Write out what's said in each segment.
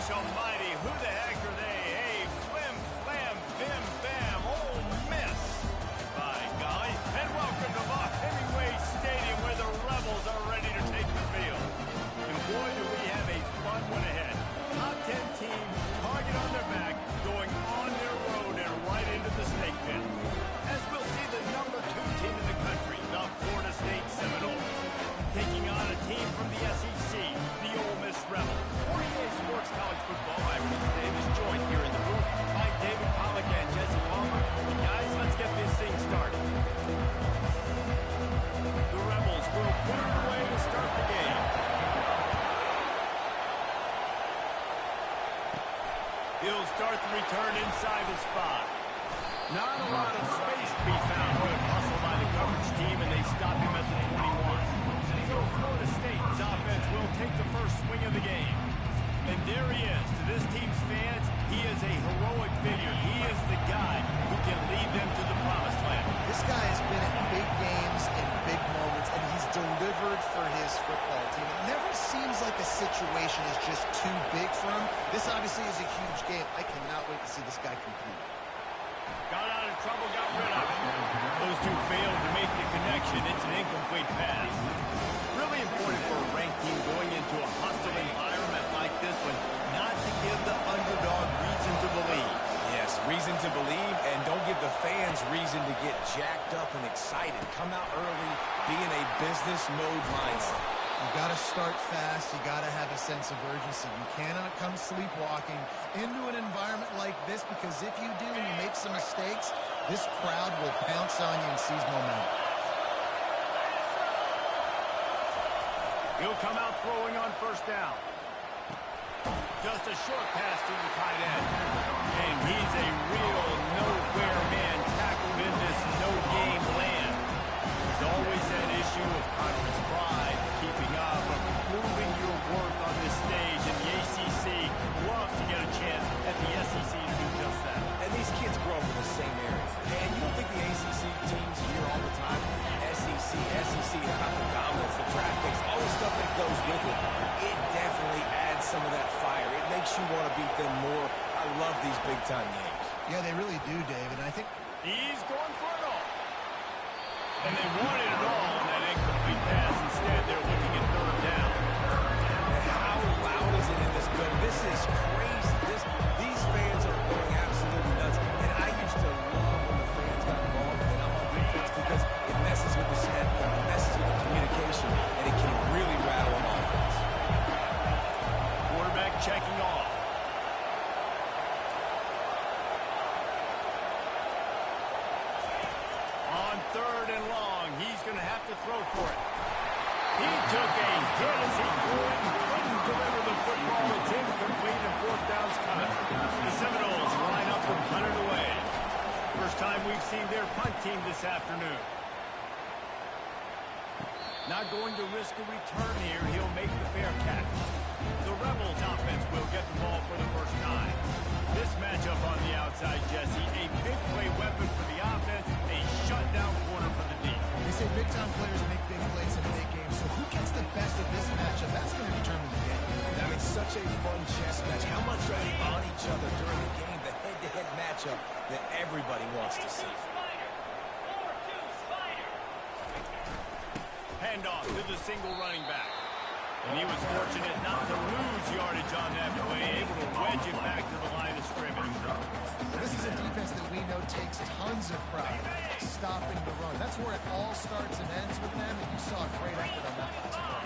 Gosh almighty, who the heck are they? Hey, flim, flam, bim, bam, Ole Miss. By golly. And welcome to Hemingway Stadium where the Rebels are ready to take the field. And boy, do we have a fun one ahead. Top 10 team, target on their back, going on their road and right into the snake pit. As we'll see the number 2 team in the country, the Florida State Seminoles, taking on a team from the SEC, the Ole Miss Rebels. 48 Sports College Football. I'm Rich Davis, joined here in the booth by David Pollack and Jesse Palmer. And guys, let's get this thing started. The Rebels will put it away to start the game. He'll start the return inside the spot. Not a lot of space to be found. Good hustle by the coverage team, and they stop him at the 21. So Florida State's offense will take the first swing of the game. And there he is. To this team's fans, he is a heroic figure. He is the guy who can lead them to the promised land. This guy has been in big games and big moments, and he's delivered for his football team. It never seems like a situation is just too big for him. This obviously is a huge game. I cannot wait to see this guy compete. Got out of trouble, got rid of it. Those two failed to make the connection. It's an incomplete pass. Really important for a ranked team going into a hostile environment like this one, not to give the underdog reason to believe. Yes, reason to believe, and don't give the fans reason to get jacked up and excited. Come out early, be in a business mode mindset. You got to start fast. You got to have a sense of urgency. You cannot come sleepwalking into an environment like this, because if you do and you make some mistakes, this crowd will pounce on you and seize momentum. He'll come out throwing on first down. Just a short pass to the tight end. And he's a real nowhere man tackled in this no-game land. There's always that issue of conference pride, keeping up, of proving your worth on this stage. And the ACC loves to get a chance at the SEC to do just that. And these kids grow up in the same area. And you don't think the ACC teams hear all the time, SEC, about the dominance, the draft picks, all the stuff that goes with it. It definitely adds some of that fire. It makes you want to beat them more. I love these big-time games. Yeah, they really do, David. I think he's going for it all. And they wanted it all on that incomplete pass. Instead, they're looking at third down. And how loud is it in this building? This is crazy. These fans are going absolutely nuts. And I used to love when the fans got involved and I'm on defense, because it messes with the snap, it messes with the communication, and it can really rattle an offense. Quarterback checking off. On third and long, he's going to have to throw for it. He took a hit as he threw it and couldn't deliver the football. It's incomplete and fourth down's coming. The Seminoles line up and punt it away. First time we've seen their punt team this afternoon. Not going to risk a return here. He'll make the fair catch. The Rebels offense will get the ball for the first time. This matchup on the outside, Jesse, a big play weapon for the offense, a shutdown corner for the D. they say big-time players make big plays in big games, so who gets the best of this matchup? That's going to determine the game. I mean, such a fun chess match. How much are they on each other during the game? The head-to-head matchup that everybody wants to see. Handoff to the single running back. And he was fortunate not to lose yardage on that play, able to wedge it back to the line of scrimmage. This is a defense that we know takes tons of pride, stopping the run. That's where it all starts and ends with them, and you saw a great effort on that last play.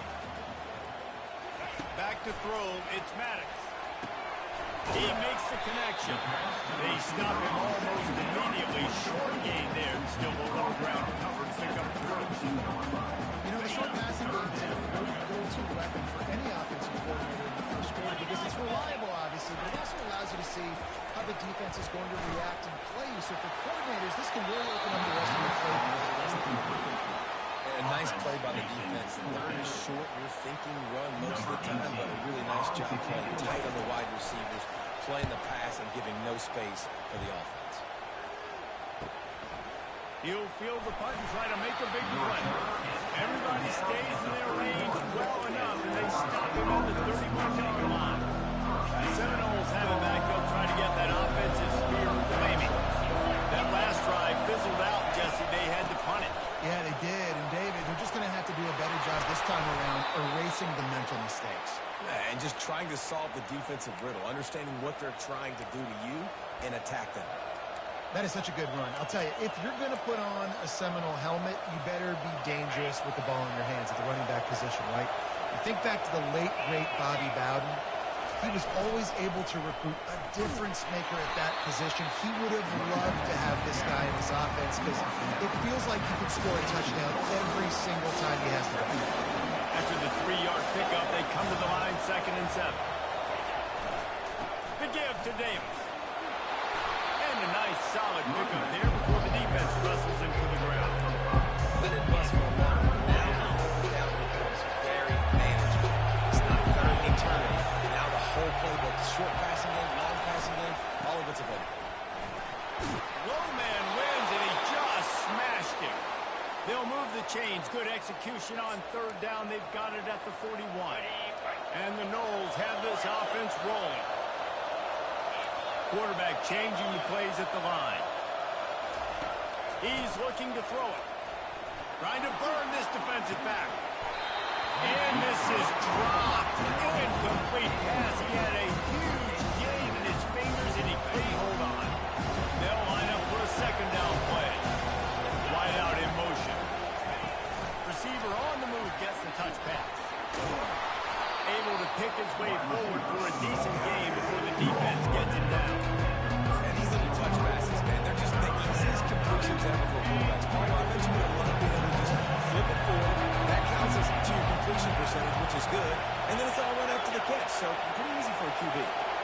Back to throw, it's Maddox. He makes the connection. They stop him almost immediately. Short gain there, and still the low ground covered, pick up the first. You know, the short passing game is a go-to weapon for any offensive coordinator in the first quarter, because it's reliable, obviously, but it also allows you to see how the defense is going to react and play you. So for coordinators, this can really open up the rest of your play. A nice play by the defense. Third is short. You're thinking run most of the time, but a really nice job playing tight on the wide receivers, playing the pass and giving no space for the offense. He'll field the punt and try to make a big run. Everybody stays in their range well enough, and they stop him at the 31-yard line. The trying to solve the defensive riddle, understanding what they're trying to do to you and attack them. That is such a good run. I'll tell you, if you're going to put on a Seminole helmet, you better be dangerous with the ball in your hands at the running back position, right? You think back to the late, great Bobby Bowden. He was always able to recruit a difference maker at that position. He would have loved to have this guy in his offense because it feels like he can score a touchdown every single time he has the ball. After the 3-yard pickup, they come to the line, 2nd and 7. The give to Davis. And a nice solid pickup there before the defense wrestles him to the ground. Let it bust for a while. Now the whole down becomes very manageable. It's not 3rd and eternity. Now the whole playbook, short passing game, long passing game, all of it's available. Low man wins, and he just smashed him. They'll move the chains. Good execution on 3rd down. They've got it at the 41. And the Noles have this offense rolling. Quarterback changing the plays at the line. He's looking to throw it. Trying to burn this defensive back. And this is dropped. Incomplete pass. He had a huge gain in his fingers, and he couldn't hold on. They'll line up for a 2nd down play. Wide out in motion. Receiver on the move gets the touch pass. Able to pick his way forward for a decent gain before the defense gets him down. And these little touch passes, man, they're just the easiest completions ever for quarterbacks. Paul, I mentioned you love being able to just flip it forward. That counts as to your completion percentage, which is good. And then it's all run after the catch, so pretty easy for a QB.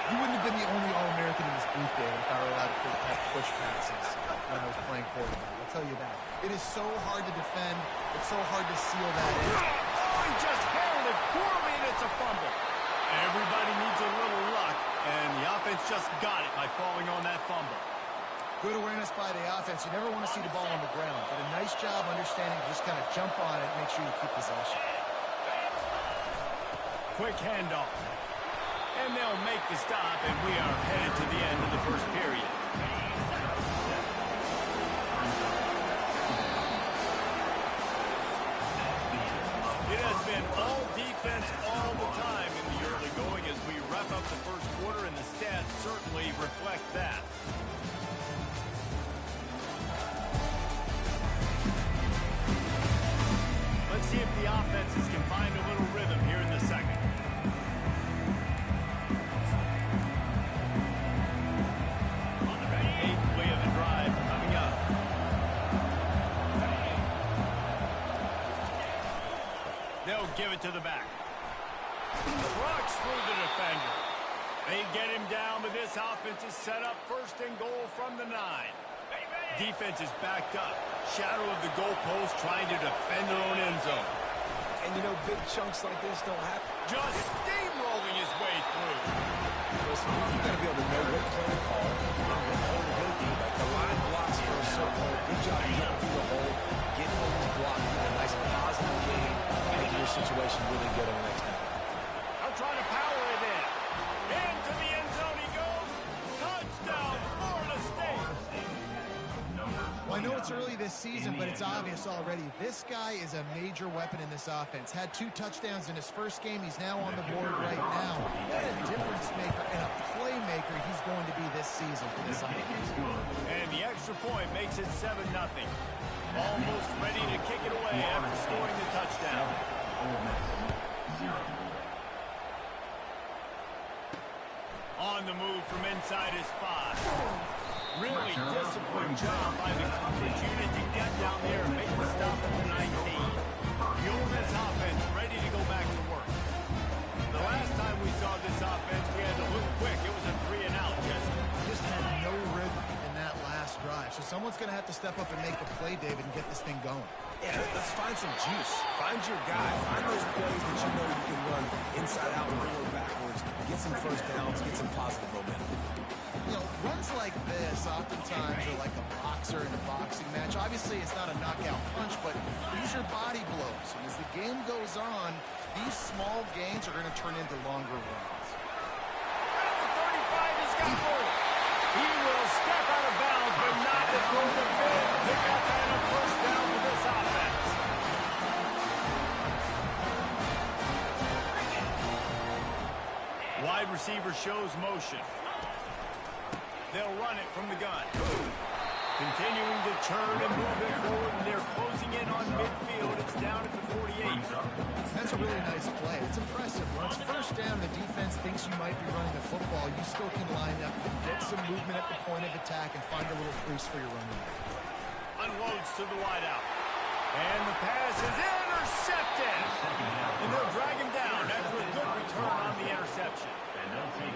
You wouldn't have been the only All-American in this booth, David, if I were allowed to push passes when I was playing quarterback. I'll tell you that. It is so hard to defend. It's so hard to seal that in. Oh, he just handled it poorly, and it's a fumble. Everybody needs a little luck, and the offense just got it by falling on that fumble. Good awareness by the offense. You never want to see the ball on the ground, but a nice job understanding to just kind of jump on it and make sure you keep possession. Quick handoff. And they'll make the stop, and we are headed to the end of the 1st period. It has been all defense all the time in the early going as we wrap up the 1st quarter, and the stats certainly reflect that. Let's see if the offenses can find a little rhythm here in the 2nd. On the 8th play of the drive coming up. They'll give it to the back. Rocks through the defender. They get him down, but this offense is set up 1st and goal from the 9. Defense is backed up. Shadow of the goalpost trying to defend their own end zone. And, you know, big chunks like this don't happen. Just steamrolling his way through. Listen, you've got to be able to know what play to call and what hole to go through. Like the line blocks for a certain hole. Good job getting through the hole, getting over the block, a nice positive gain, making your situation really good on the next down. I'm trying to power it in. Into the end zone he goes. Touchdown, Florida State. Well, I know it's early this season, but it's obvious already. This guy is a major weapon in this offense. Had 2 touchdowns in his 1st game. He's now on the board right now. What a difference maker and a playmaker he's going to be this season for this offense. And the extra point makes it 7-0. Almost ready to kick it away after scoring the touchdown. On the move from inside his 5. Really disciplined job by the coverage unit to get down there and make the stop at the 19. The Ole Miss offense ready to go back to work. The last time we saw this offense, we had to look quick. It was a 3-and-out, Jesse. Just had no rhythm in that last drive. So someone's going to have to step up and make a play, David, and get this thing going. Yeah, let's find some juice. Find your guy. Find those plays that you know you can run inside out, forward, backwards. Get some 1st downs. Get some positive momentum. You know, runs like this oftentimes are like a boxer in a boxing match. Obviously, it's not a knockout punch, but these are body blows. And as the game goes on, these small gains are going to turn into longer runs. At the 35, he's got more. He will step out of bounds, but not before the big pickup and a 1st down for this offense. Wide receiver shows motion. They'll run it from the gun. Continuing to turn and move it forward, and they're closing in on midfield. It's down at the 48. That's a really nice play. It's impressive. When it's first down, the defense thinks you might be running the football. You still can line up and get some movement at the point of attack and find a little crease for your running back. Unloads to the wideout. And the pass is intercepted. And they'll drag him down after a good return on the interception.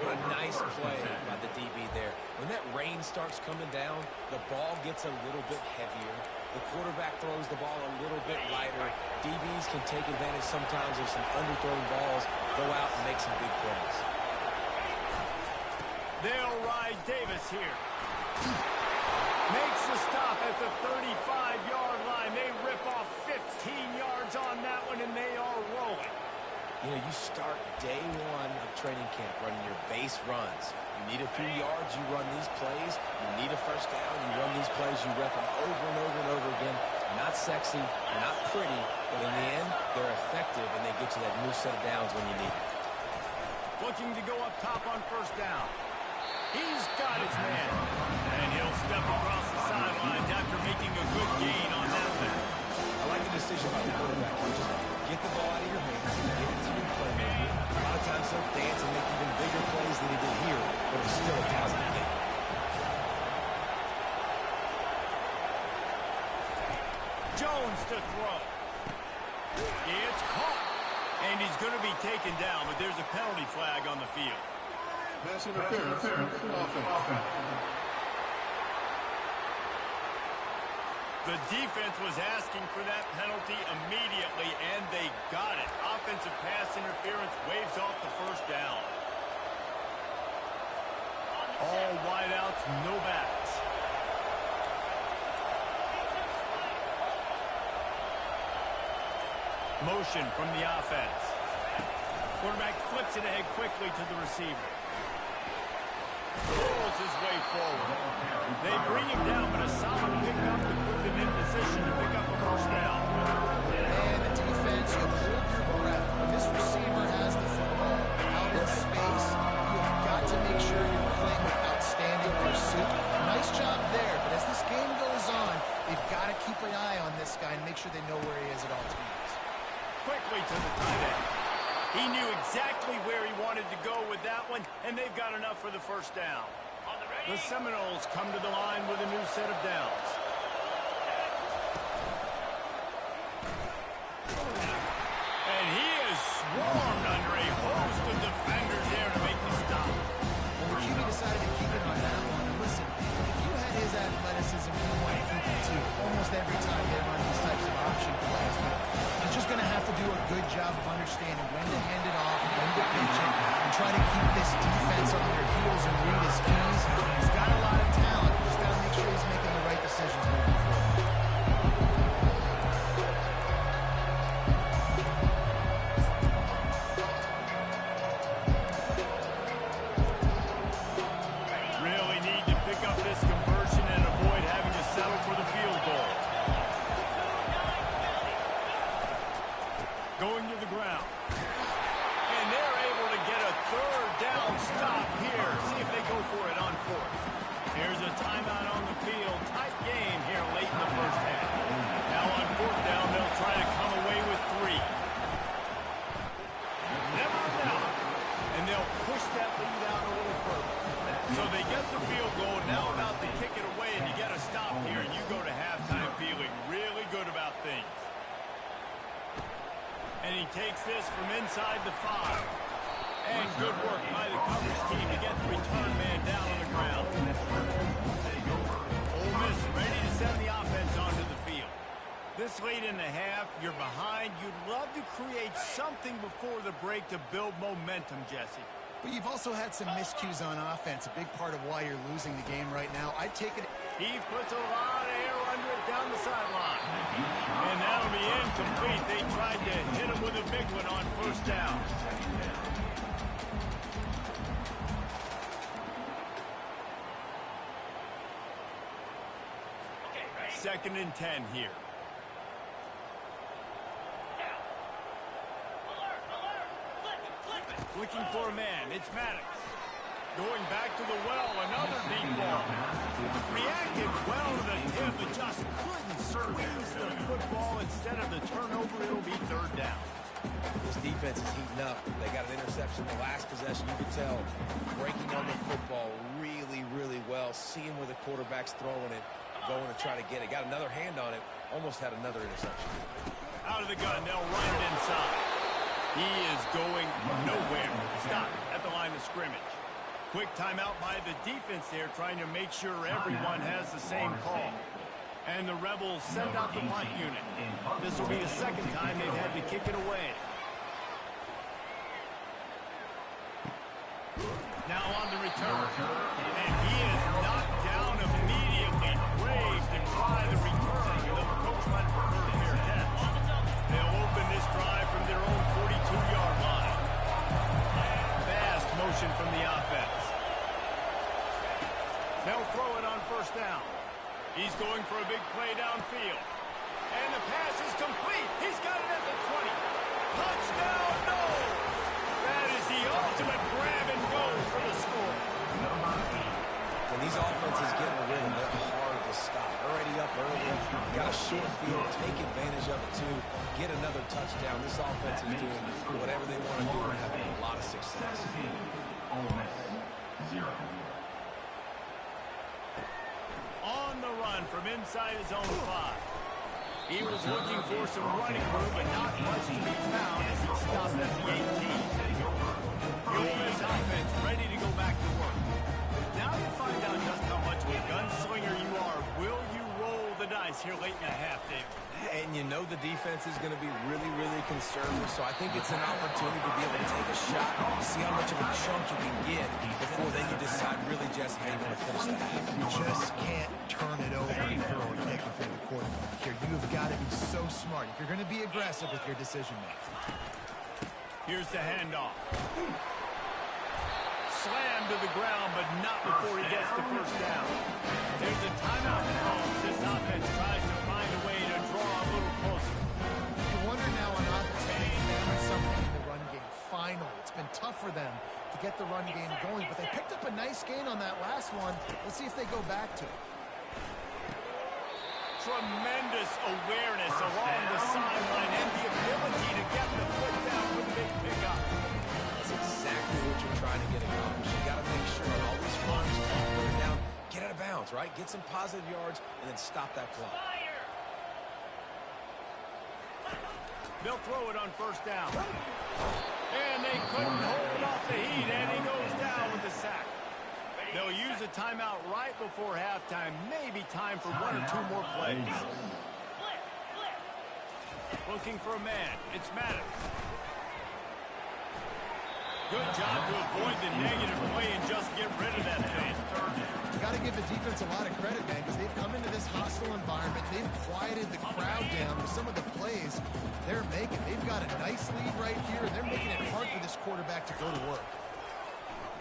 What a nice play by the DB there. When that rain starts coming down, the ball gets a little bit heavier. The quarterback throws the ball a little bit lighter. DBs can take advantage sometimes of some underthrown balls, go out and make some big plays. They'll ride Davis here. Makes the stop at the 35-yard line. They rip off 15 yards on that one, and they are rolling. You know, you start day one of training camp running your base runs. You need a few yards, you run these plays. You need a first down, you run these plays. You rep them over and over and over again. They're not sexy, they're not pretty, but in the end, they're effective, and they get you that new set of downs when you need it. Looking to go up top on first down. He's got his man. And he'll step across the sidelines after making a good gain on that one. I like the decision by the quarterback. You just get the ball out of your hands and get it to your playmaker. A lot of times he'll dance and make even bigger plays than he did here, but it's still a positive game. Jones to throw. It's caught. And he's going to be taken down, but there's a penalty flag on the field. Pass interference. Offense. The defense was asking for that penalty immediately, and they got it. Offensive pass interference waves off the first down. All wideouts, no backs. Motion from the offense. Quarterback flips it ahead quickly to the receiver. Rolls his way forward. They bring him down, but a solid pickup to put them in position to pick up a first down. And the defense, you hold your breath. When this receiver has the football out in space, you've got to make sure you're playing with outstanding pursuit. Nice job there, but as this game goes on, they've got to keep an eye on this guy and make sure they know where he is at all times. Quickly to the tight end. He knew exactly where he wanted to go with that one, and they've got enough for the first down. The Seminoles come to the line with a new set of downs. And he is swarmed under a host of defenders there to make the stop. Well, the QB decided to keep it on that one. And listen, if you had his athleticism, you want to keep it too. Almost every time they run these types of option plays. But he's just going to have to do a good job of understanding when to hand it off, when to pitch it, and try to keep this defense on their heels and read his keys. He's got a lot of talent. He's got to make sure he's making the right decisions moving forward. Really need to pick up this conversion and avoid having to settle for the field goal. Going to the ground. And they're able to get a third down stop here. See if they go for it on fourth. Here's a timeout on the field. Tight game here late in the first half. Now on fourth down, they'll try to come away with 3. Never doubt. And they'll push that lead out a little further. So they get the field goal. Now about to kick it away, and you get a stop here, and you go to halftime feeling really good about things. And he takes this from inside the 5. And good work by the coverage team to get the return man down on the ground. Ole Miss ready to send the offense onto the field. This late in the half, you're behind. You'd love to create something before the break to build momentum, Jesse. But you've also had some miscues on offense, a big part of why you're losing the game right now. I'd take it. He puts a lot of air under it down the sideline. And that'll be incomplete. They tried to hit him with a big one on first down. Second and 10 here. Looking for a man. It's Maddox. Going back to the well. Another deep ball. Reacted well to the tip, but just couldn't squeeze the football. Instead of the turnover, it'll be third down. This defense is heating up. They got an interception the last possession. You could tell breaking on the football really, really well. Seeing where the quarterback's throwing it, going to try to get it. Got another hand on it. Almost had another interception. Out of the gun, they'll run it inside. He is going nowhere. Stop at the line of scrimmage. Quick timeout by the defense there, trying to make sure everyone has the same call. And the Rebels send out the punt unit. This will be the second time they've had to kick it away. Now on the return. And he is knocked down immediately. Brave to try the return. The coach might prefer a fair catch. They'll open this drive from their own 42-yard line. Fast motion from the offense. They'll throw it on first down. He's going for a big play downfield. And the pass is complete. He's got it at the 20. Touchdown, no! That is the ultimate grab and go for the score. When these offenses get in the rhythm, they're hard to stop. Already up early, got a short field, take advantage of it too, get another touchdown. This offense is doing whatever they want to do and having a lot of success. Ole Miss, 0. On the run from inside his own 5. He was looking for some running room, but not much to be found as he stopped at the 18. The Ole Miss offense ready to go back to work. Now you find out just how much of a gunslinger you are. Will you roll the dice here late in the half, David? And you know the defense is going to be really, really conservative, so I think it's an opportunity to be able to take a shot, see how much of a chunk you can get before then you decide really just how you want to finish the half. You just can't turn it over and throw a pick if you're the quarterback here. You've got to be so smart if you're going to be aggressive with your decision-making. Here's the handoff. Slammed to the ground, but not before he gets the first down. There's a timeout call. This offense tries to find a way to draw a little closer. You wonder now on offense if they found something in the run game. Finally, it's been tough for them to get the run game going, but they picked up a nice gain on that last one. Let's see if they go back to it. Tremendous awareness along the sideline and the ability to get the foot down with a big pickup. That's exactly what you're trying to get accomplished. You got to make sure on all these runs, put it down, get out of bounds, right? Get some positive yards, and then stop that clock. They'll throw it on first down. And they couldn't hold off the heat, and he goes down with the sack. They'll use a timeout right before halftime. Maybe time for one or two more plays. Looking for a man. It's Maddox. Good job to avoid the negative play and just get rid of that thing. You got to give the defense a lot of credit, man, because they've come into this hostile environment. They've quieted the crowd down with some of the plays they're making. They've got a nice lead right here, and they're making it hard for this quarterback to go to work.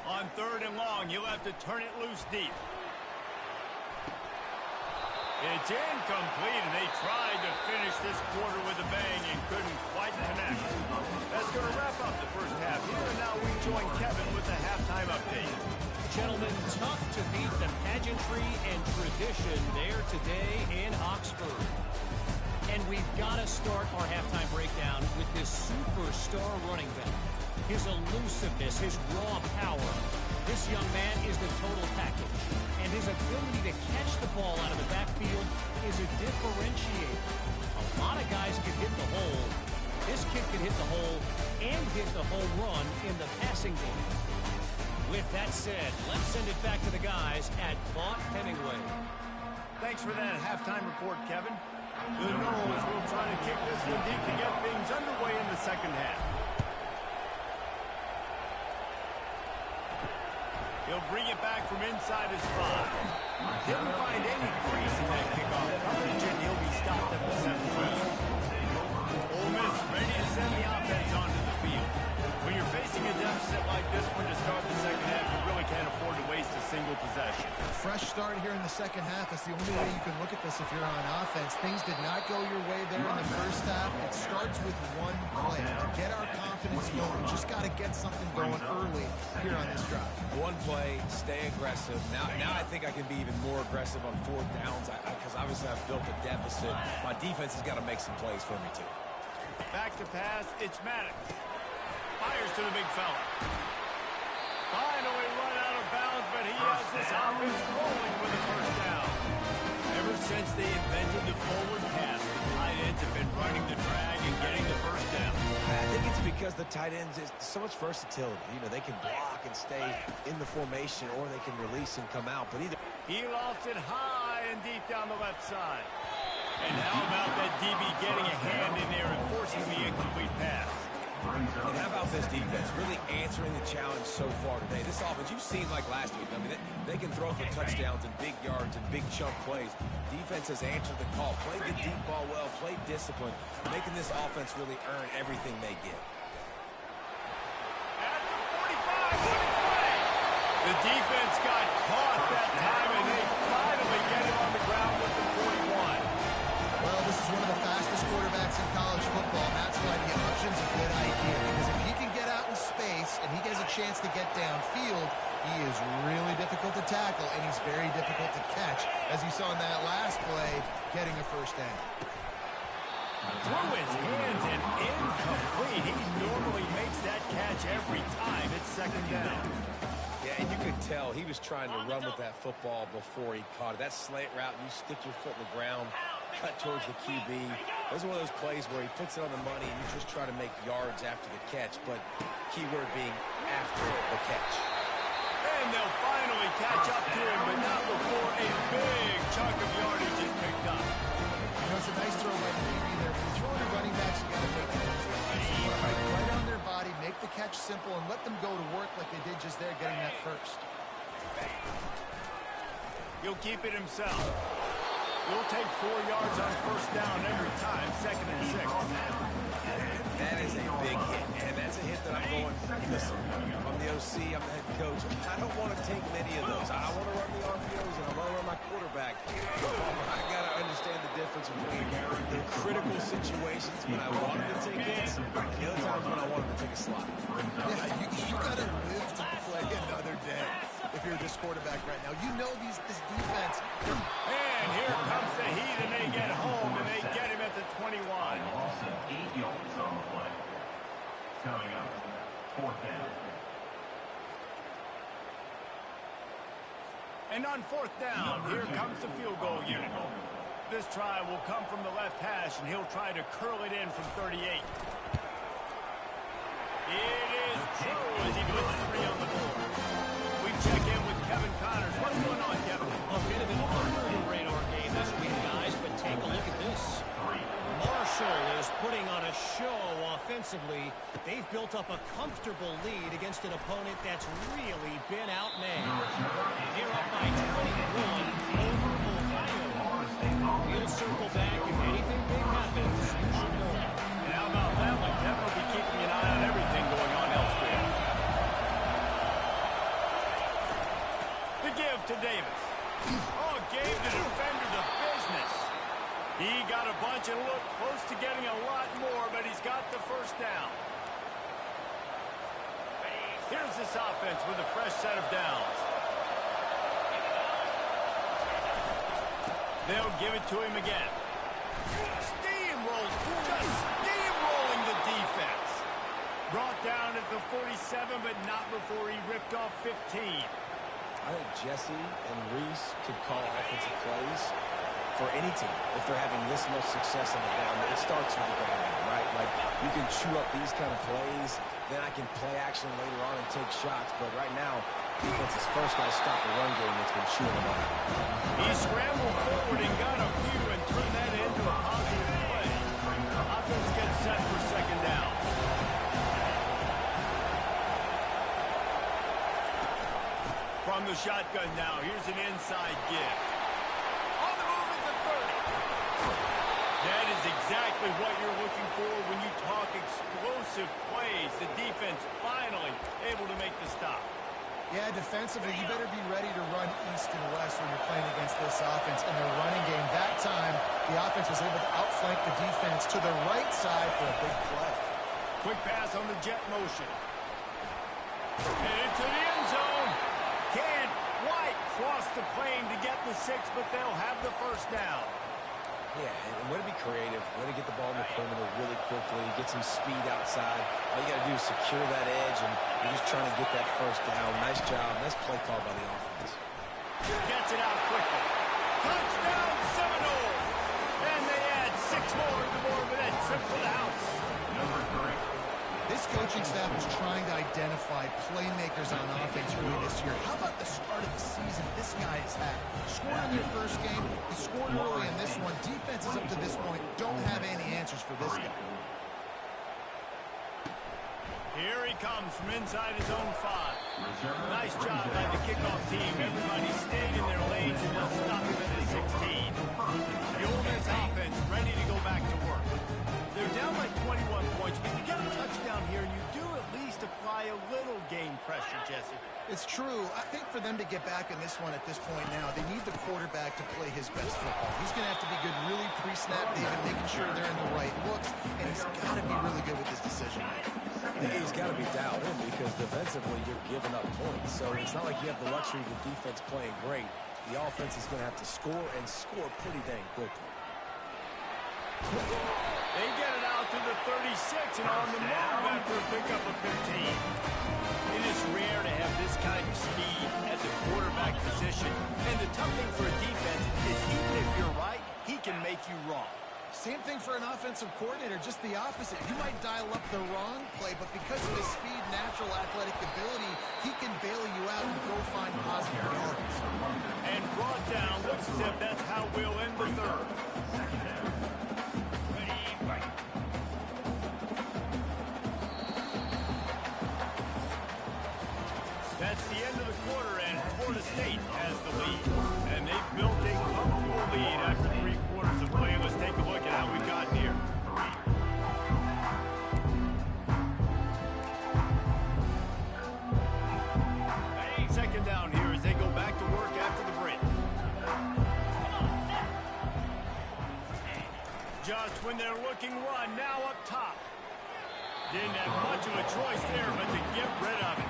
On third and long, you'll have to turn it loose deep. It's incomplete, and they tried to finish this quarter with a bang and couldn't quite connect. That's going to wrap up the first half here, and now we join Kevin with the halftime update. Gentlemen, tough to beat the pageantry and tradition there today in Oxford. And we've got to start our halftime breakdown with this superstar running back. His elusiveness, his raw power. This young man is the total package. And his ability to catch the ball out of the backfield is a differentiator. A lot of guys can hit the hole. This kid can hit the hole and hit the home run in the passing game. With that said, let's send it back to the guys at Vaught Hemingway. Thanks for that halftime report, Kevin. The Noles will try to kick this one deep to get things underway in the second half. He'll bring it back from inside his 5. Didn't find any crease in that kickoff coverage, and he'll be stopped at the 17. Ole Miss ready to send the offense onto the field. When you're facing a deficit like this one to start the second half, you really can't afford to waste a single possession. A fresh start here in the second half. That's the only way you can look at this if you're on offense. Things did not go your way there in the first half. It starts with one play. To get our confidence going, just got to get something going early here on this drive. One play, stay aggressive. Now I think I can be even more aggressive on fourth downs because obviously I've built a deficit. My defense has got to make some plays for me too. Back to pass, it's Maddox. Fires to the big fella. Finally run out of bounds, but he has this offense rolling with a first down. Ever since they invented the forward pass, the tight ends have been running the drag and getting the first down. I think it's because the tight ends is so much versatility. You know, they can block and stay in the formation, or they can release and come out. But either he lofts it high and deep down the left side. And how about that DB getting a hand in there and forcing the incomplete pass? And how about this defense really answering the challenge so far today? This offense, you've seen like last week. I mean, they can throw for touchdowns and big yards and big chunk plays. Defense has answered the call. Play the deep ball well, play discipline, making this offense really earn everything they get. At the 45, what a play! The defense got caught that time, and they finally get him on the ground with the 41. Well, this is one of the fastest quarterbacks in college football, and that's why the option's a good idea. Because if he can get out in space and he gets a chance to get downfield, he is really difficult to tackle, and he's very difficult to catch. As you saw in that last play, getting a first down. Through his hands and incomplete. He normally makes that catch every time. It's second down. Yeah, and you could tell he was trying to run with that football before he caught it. That slant route, you stick your foot in the ground, cut towards the QB. Those are one of those plays where he puts it on the money and you just try to make yards after the catch, but keyword being after the catch. And they'll finally catch up to him, but not before a big chunk of yardage is picked up. You know, it's a nice throw by the QB there, but when throwing to running backs, you got to make things right on their body, make the catch simple, and let them go to work like they did just there, getting that first. He'll keep it himself. He'll take 4 yards on first down every time, second and 6. That is a big hit, and that's a hit that I'm going, listen, I'm the OC, I'm the head coach. I don't want to take many of those. I want to run the RPOs, and I want to run my quarterback. I got to understand the difference between the critical situations when I want him to take hits and the other times when I want him to take a slot. Yeah, you got to live to play another day if you're this quarterback right now. You know this defense. And here comes the heat, and they get home, and they get him at the 21. Loss of 8 yards on the play. Coming up, fourth down. And on fourth down, here comes the field goal unit. This try will come from the left hash, and he'll try to curl it in from 38. It is true as he puts 3 on the board. We check in with Kevin Connors. What's going on, Kevin? A bit of an under-the-radar game this week, guys, but take a look at this. Marshall is putting on a show offensively. They've built up a comfortable lead against an opponent that's really been outmatched. They're up by 21 over Ohio. We'll circle back if anything big happens. You should know. And how about that one? Kevin will be keeping an eye on everything going on elsewhere. The give to Davis. Oh, gave the defender the business. He got a bunch and looked close to getting a lot more, but he's got the first down. Here's this offense with a fresh set of downs. They'll give it to him again. Steamrolls, just steamrolling the defense. Brought down at the 47, but not before he ripped off 15. I think Jesse and Reese could call offensive plays for any team if they're having this much success on the ground. It starts with the ground game, right? Like, you can chew up these kind of plays, then I can play action later on and take shots. But right now, defense is first got to stop the run game that's been chewing them up. He scrambled forward and got a few and turned that into a positive play. Offense gets set for second down. From the shotgun now, here's an inside give. On the move at the 30. That is exactly what you're looking for when you talk explosive plays. The defense finally able to make the stop. Yeah, defensively, you better be ready to run east and west when you're playing against this offense. In their running game, that time, the offense was able to outflank the defense to the right side for a big play. Quick pass on the jet motion. And into the end zone. Can't quite cross the plane to get the 6, but they'll have the first down. Yeah, and way to be creative, way to get the ball in the perimeter really quickly, get some speed outside. All you got to do is secure that edge, and you're just trying to get that first down. Nice job. Nice play call by the offense. Gets it out quickly. Touchdown Seminoles! And they add 6 more to the board with that trip to the house. Number 3. This coaching staff was trying to identify playmakers on offense early this year. How about the start of the season this guy has had? Scored in their first game, he scored early in this one. Defenses up to this point don't have any answers for this guy. Here he comes from inside his own 5. Nice job by the kickoff team. Everybody stayed in their lanes, and they'll stop him at the 16. The Ole Miss offense ready to go back to work. They're down by 21 points, but you get a touchdown here, and you do at least apply a little game pressure, Jesse. It's true. I think for them to get back in this one at this point now, they need the quarterback to play his best football. He's going to have to be good really pre-snap, David, making sure they're in the right looks, and he's got to be really good with his decision. He's got to be dialed in because defensively you're giving up points. So it's not like you have the luxury of the defense playing great. The offense is going to have to score and score pretty dang quickly. They get it out to the 36 and on the move after a pickup of 15. It is rare to have this kind of speed at the quarterback position. And the tough thing for a defense is even if you're right, he can make you wrong. Same thing for an offensive coordinator, just the opposite. You might dial up the wrong play, but because of his speed, natural athletic ability, he can bail you out and go find positive yards. And brought down, looks as if that's how we'll end the third. That's the end of the quarter, and Florida State has the lead. And they've built a comfortable lead after 3 quarters of play. Let's take a look at how we've gotten here. Second down here as they go back to work after the break. Just when they're looking run, now up top. Didn't have much of a choice there, but to get rid of it.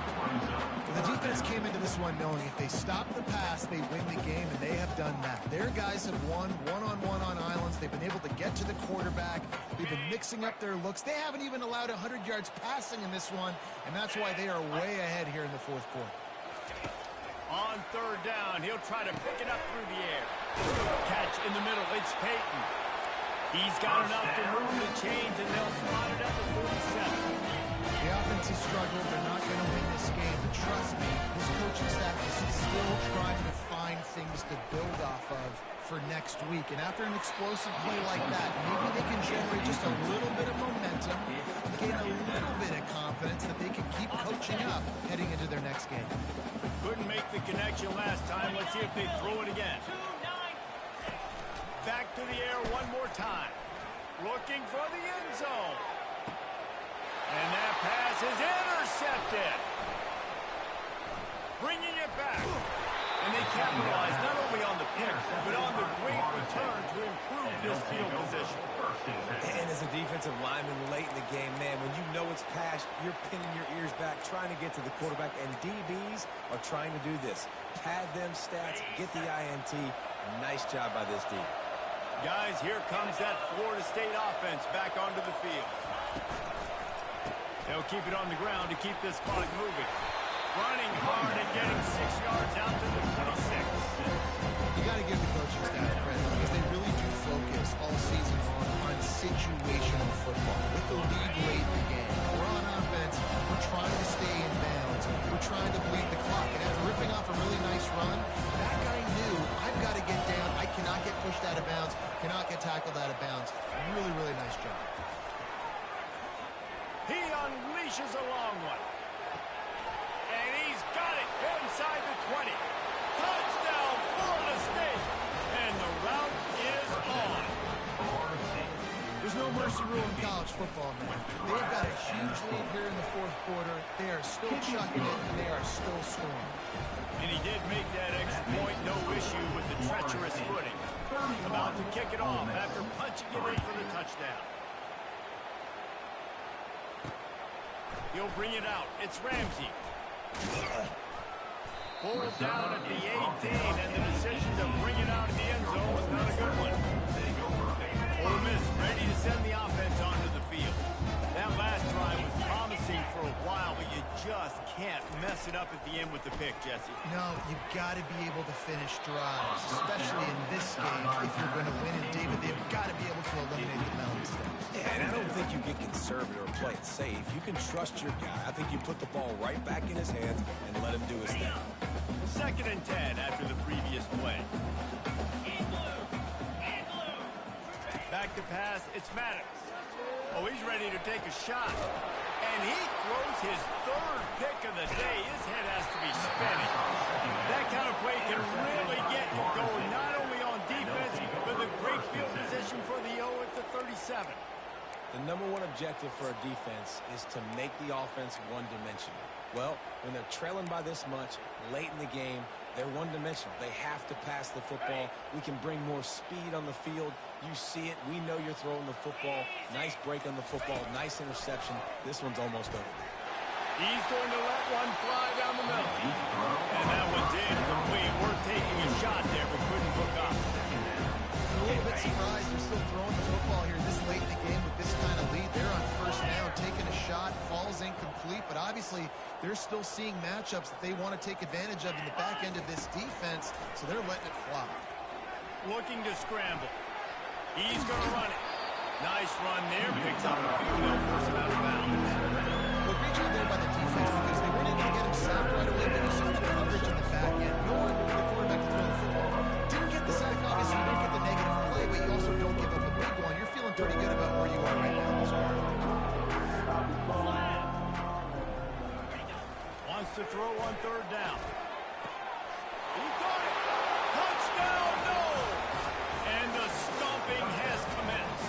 The defense came into this one knowing if they stop the pass, they win the game, and they have done that. Their guys have won one-on-one on islands. They've been able to get to the quarterback. They've been mixing up their looks. They haven't even allowed 100 yards passing in this one, and that's why they are way ahead here in the fourth quarter. On third down, he'll try to pick it up through the air. Catch in the middle, it's Peyton. He's got enough to move the chains, and they'll spot it at the 47. The offense has struggled. They're not going to win this game, but trust me, this coaching staff is still trying to find things to build off of for next week. And after an explosive play like that, maybe they can generate just a little bit of momentum, gain a little bit of confidence that they can keep coaching up heading into their next game. Couldn't make the connection last time. Let's see if they throw it again. Back to the air one more time. Looking for the end zone. And that pass is intercepted. Bringing it back. And they capitalize not only on the pick, but on the great return to improve this field position. And as a defensive lineman late in the game, man, when you know it's passed, you're pinning your ears back, trying to get to the quarterback, and DBs are trying to do this. Pad them stats, get the INT. Nice job by this D. Guys, here comes that Florida State offense back onto the field. They'll keep it on the ground to keep this clock moving. Running hard and getting 6 yards out to the 26. You got to give the coaching staff credit because they really do focus all season on situational football. With the lead late in the game, we're on offense, we're trying to stay in bounds, we're trying to bleed the clock. And after ripping off a really nice run, that guy knew, I've got to get down, I cannot get pushed out of bounds, cannot get tackled out of bounds. Really, really nice job. He unleashes a long one. And he's got it inside the 20. Touchdown, Florida State. And the route is on. There's no mercy rule in college football, man. They've got a huge lead here in the fourth quarter. They are still chucking it, and they are still scoring. FSU with the treacherous footing. About to kick it off after punching it in for the touchdown. He'll bring it out. It's Ramsey. Pulled down at the 18, and the decision to bring it out in the end zone was not a good one. Ole Miss ready to send the offense onto the field. That last drive was promising for a while, but you just can't mess it up at the end with the pick, Jesse. No, you've got to be able to finish drives, especially in this game. If you're going to win, and David, they've got to be able to eliminate the penalty mistakes. Yeah, and I don't think you get conservative or play it safe. You can trust your guy. I think you put the ball right back in his hands and let him do his thing. 2nd and 10 after the previous play. Back to pass, it's Maddox. Oh, he's ready to take a shot. And he throws his 3rd pick of the day. His head has to be spinning. That kind of play can really get you going, not only on defense, but the great field position for the O at the 37. The #1 objective for a defense is to make the offense one-dimensional. Well, when they're trailing by this much late in the game, they're one-dimensional. They have to pass the football. We can bring more speed on the field. You see it. We know you're throwing the football. Nice break on the football. Nice interception. This one's almost over. He's going to let one fly down the middle. And that one's incomplete. We're taking a shot there, but couldn't hook up. I'm a little bit surprised they're still throwing the football here this late in the game with this kind of lead. They're on 1st down, taking a shot, falls incomplete, but obviously they're still seeing matchups that they want to take advantage of in the back end of this defense, so they're letting it fly. Looking to scramble. He's going to run it. Nice run there. Picks up a few. They'll force him out of bounds. Well, great job there by the defense because they weren't able to get him sacked right away, but you saw the coverage in the back end. No one moved the quarterback to throw the football. Didn't get the sack, obviously. You don't get the negative play, but you also don't give up a big one. You're feeling pretty good about where you are right now. Wants to throw on 3rd down. He caught it. Touchdown, no! And the stomping has commenced.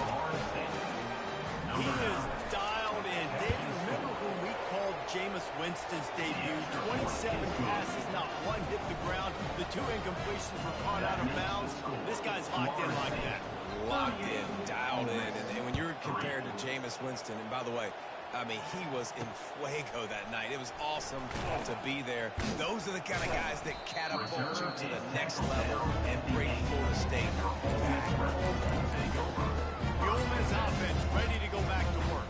He is dialed in. David, remember when we called Jameis Winston's debut? 27 passes, not one hit the ground. The 2 incompletions were caught out of bounds. This guy's locked in like that. Locked in, dialed in. And when you're compared to Jameis Winston, and by the way, I mean, he was in fuego that night. It was awesome to be there. Those are the kind of guys that catapult you to the next level and bring Florida State back. The Ole Miss offense ready to go back to work.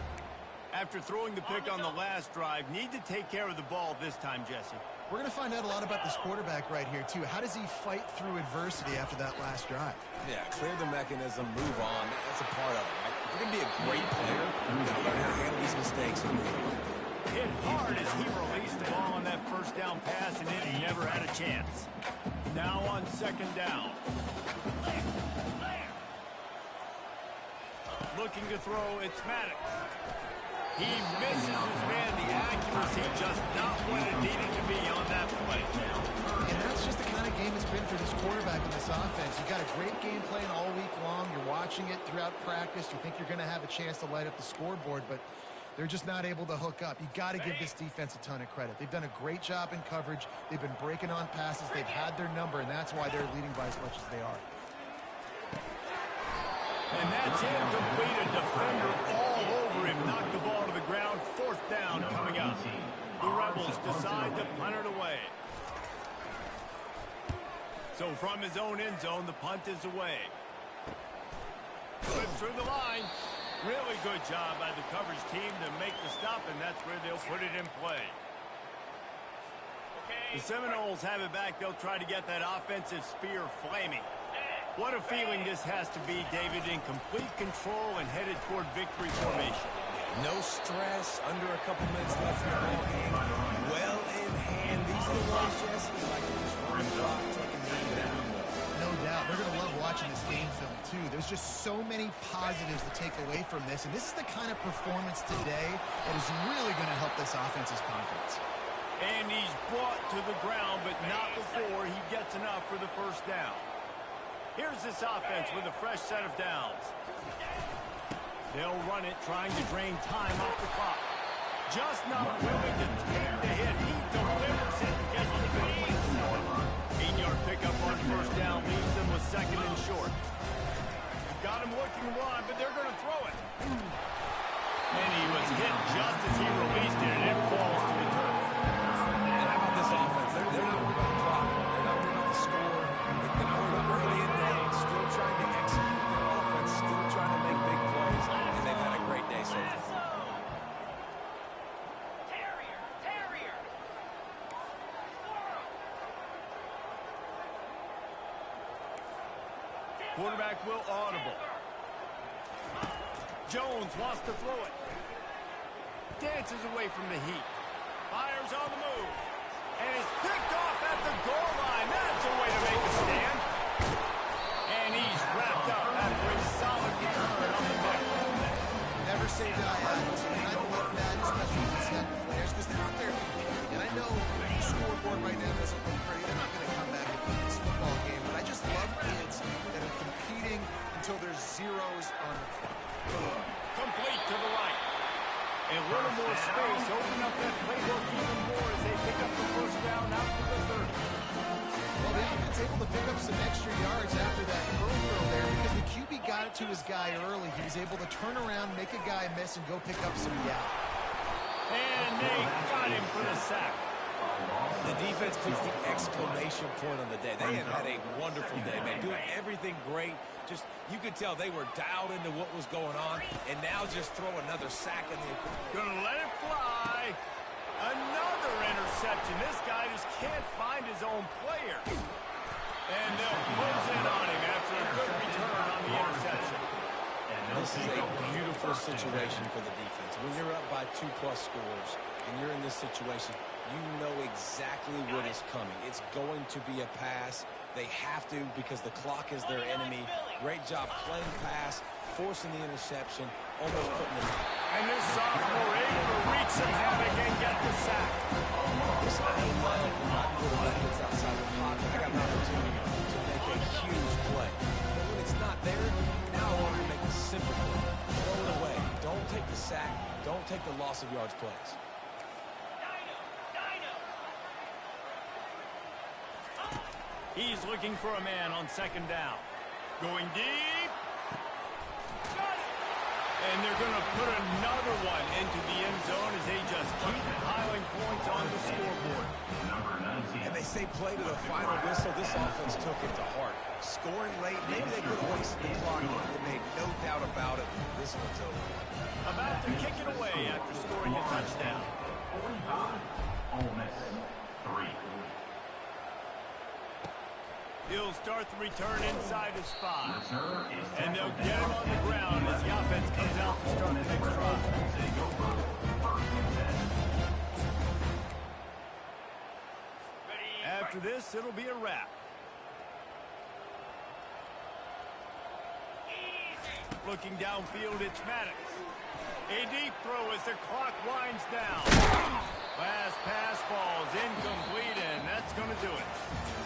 After throwing the pick on the last drive, need to take care of the ball this time, Jesse. We're going to find out a lot about this quarterback right here, too. How does he fight through adversity after that last drive? Yeah, clear the mechanism, move on. That's a part of it, right? If you're going to be a great player, you got to learn how to handle these mistakes and move on. Hit hard as he released the ball on that 1st down pass, and then he never had a chance. Now on 2nd down. Looking to throw, it's Maddox. He misses his man. The accuracy just not what it needed to be on that play. And that's just the kind of game it's been for this quarterback in this offense. You've got a great game plan all week long. You're watching it throughout practice. You think you're going to have a chance to light up the scoreboard, but they're just not able to hook up. You got to give this defense a ton of credit. They've done a great job in coverage. They've been breaking on passes. They've had their number, and that's why they're leading by as much as they are. And that's incomplete. A defender all over him. Knocked the ball to the ground. 4th down coming up. The Rebels decide to punt it away. So from his own end zone, the punt is away. Slips through the line. Really good job by the coverage team to make the stop, and that's where they'll put it in play. The Seminoles have it back. They'll try to get that offensive spear flaming. What a feeling this has to be, David, in complete control and headed toward victory formation. No stress, under a couple minutes left in the ball game. Well in hand. These are the ones, Jesse, like to just run the clock, take a knee down. No doubt. They're going to love watching this game film, too. There's just so many positives to take away from this, and this is the kind of performance today that is really going to help this offense's confidence. And he's brought to the ground, but not before he gets enough for the 1st down. Here's this offense with a fresh set of downs. They'll run it, trying to drain time off the clock. Just not willing to take the hit. He delivers it and gets the 8-yard pickup on 1st looking to run, but they're going to throw it. And he was hit just as he released it, and it falls to the turf. And how about this offense? They're not worried about the clock. They're not worried about the score. They're not worried about early in there. Still trying to execute their offense. Still trying to make big plays. And they've had a great day so far. Quarterback will audible. Jones wants to throw it. Dances away from the heat. Fires on the move. And is picked off at the goal line. That's a way to make a stand. And he's wrapped up after a solid return on the back. Never say die out. And I love that, especially with these young players, because they're out there. And I know the scoreboard right now doesn't look pretty. They're not going to come back and win this football game. But I just love kids that are competing until there's zeros on the clock. Complete to the right. A little more space. Open up that playbook even more as they pick up the first down out to the 30. Well, the offense able to pick up some extra yards after that throw there because the QB got it to his guy early. He was able to turn around, make a guy miss, and go pick up some yard. And they got him for the sack. The defense puts the exclamation point on the day. They have had a wonderful day, man. Doing everything great. Just, you could tell they were dialed into what was going on, and now just throw another sack in the... Gonna let it fly. Another interception. This guy just can't find his own player. And they'll close in on him after a good return on the interception. This is a beautiful situation for the defense. When you're up by 2+ scores and you're in this situation, you know exactly what is coming. It's going to be a pass. They have to because the clock is their enemy. Great job playing pass, forcing the interception, almost putting it. And this sophomore able to reach some havoc and get the sack. Listen, I don't mind if my quarterback gets outside the pocket. I got an opportunity to make a huge play. But when it's not there, now I want to make a simple play. Throw it away. Don't take the sack. Don't take the loss of yards plays. He's looking for a man on second down. Going deep. Got it. And they're going to put another one into the end zone as they just keep piling points on the scoreboard. And they say play to the final whistle. This offense took it to heart. Scoring late, maybe they could have wasted the clock. They made no doubt about it. This one's over. About to kick it away after scoring a touchdown. Ole Miss, 3. He'll start the return inside his 5. And they'll get him on the ground as the offense comes out to start the next drive. After this, it'll be a wrap. Looking downfield, it's Maddox. A deep throw as the clock winds down. Last pass falls incomplete, and that's going to do it.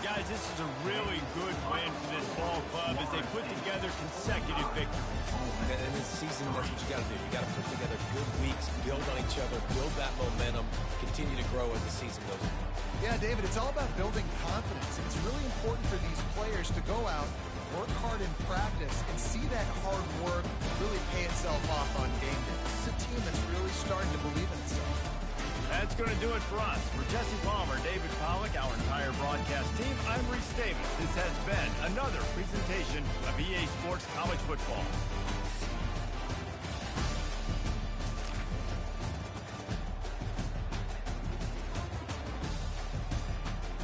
Guys, this is a really good win for this ball club as they put together consecutive victories. And in this season, that's what you got to do. You got to put together good weeks, build on each other, build that momentum, continue to grow as the season goes on. Yeah, David, it's all about building confidence, and it's really important for these players to go out, work hard in practice, and see that hard work really pay itself off on game day. This is a team that's really starting to believe in itself. That's going to do it for us. For Jesse Palmer, David Pollack, our entire broadcast team, I'm Reese Davis. This has been another presentation of EA Sports College Football.